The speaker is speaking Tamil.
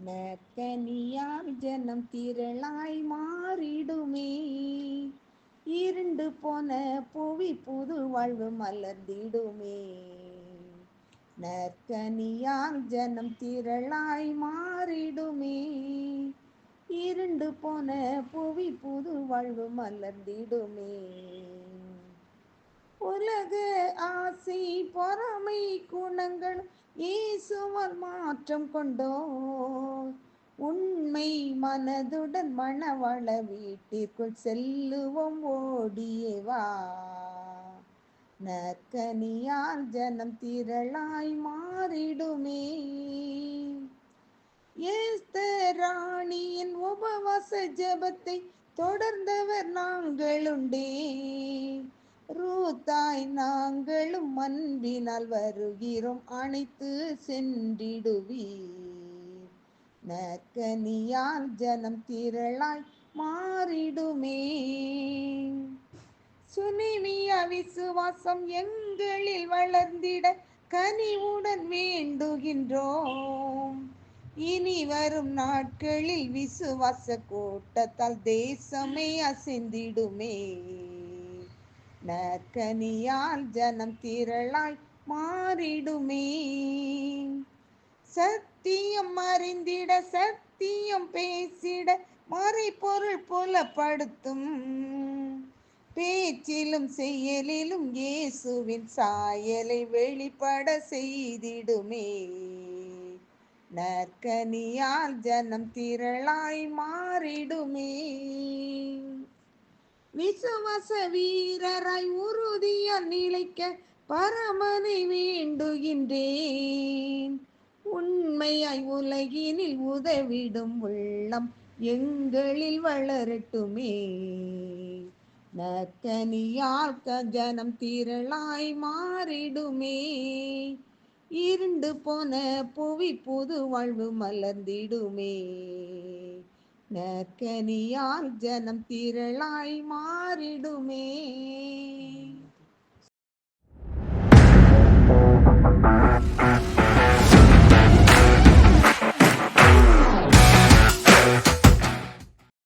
நற்கனியால் ஜனம் திரளாய் மாறிடுமே. இருண்டு போன புவி புது வாழ்வு மலர்ந்திடுமே. நற்கனியால் ஜனம் திரளாய் மாறிடுமே. இருண்டு போன புவி புது வாழ்வு மலர்ந்திடுமே. உலக ஆசை பொறாமை குணங்கள் இயேசுவால் மாற்றம் கொண்டோம். உண்மை மனதுடன் மணவாள வீட்டிற்குள் செல்லுவோம் ஓடியே வா. நற்கனியால் ஜனம் திரளாய் மாறிடுமே. எஸ்தர் ராணியின் உபவாச ஜெபத்தை தொடர்ந்தவர் நாங்களுண்டே. ரூத்தாய் நாங்களும் அன்பினால் வருகிறோம், அணைத்து சென்றிடுவீர். நற்கனியால் ஜனம் திரளாய் மாறிடுமே. சுனிமியா விசுவாசம் எங்களில் வளர்ந்திட கனிவுடன் வேண்டுகின்றோம். இனி வரும் நாட்களில் விசுவாச கூட்டத்தால் தேசமே அசைந்திடுமே. நற்கனியால் ஜனம் திரளாய் மாறிடுமே. சத்தியம் அறிந்திட சத்தியம் பேசிட மறைபொருள் புலப்படுத்தும். பேச்சிலும் செயலிலும் இயேசுவின் சாயலை வெளிப்பட செய்திடுமே. நற்கனியால் ஜனம் திரளாய் மாறிடுமே. விசுவாச வீரராய் உறுதியால் நிலைக்க பரமனை வேண்டுகின்றேன். உண்மையாய் உலகினில் உதவிடும் உள்ளம் எங்களில் வளரட்டுமே. நற்கனியால் ஜனம் திரளாய் மாறிடுமே. இருண்டு போன புவி புது வாழ்வு மலர்ந்திடுமே. நற்கனியால் ஜனம் திரளாய் மாறிடுமே.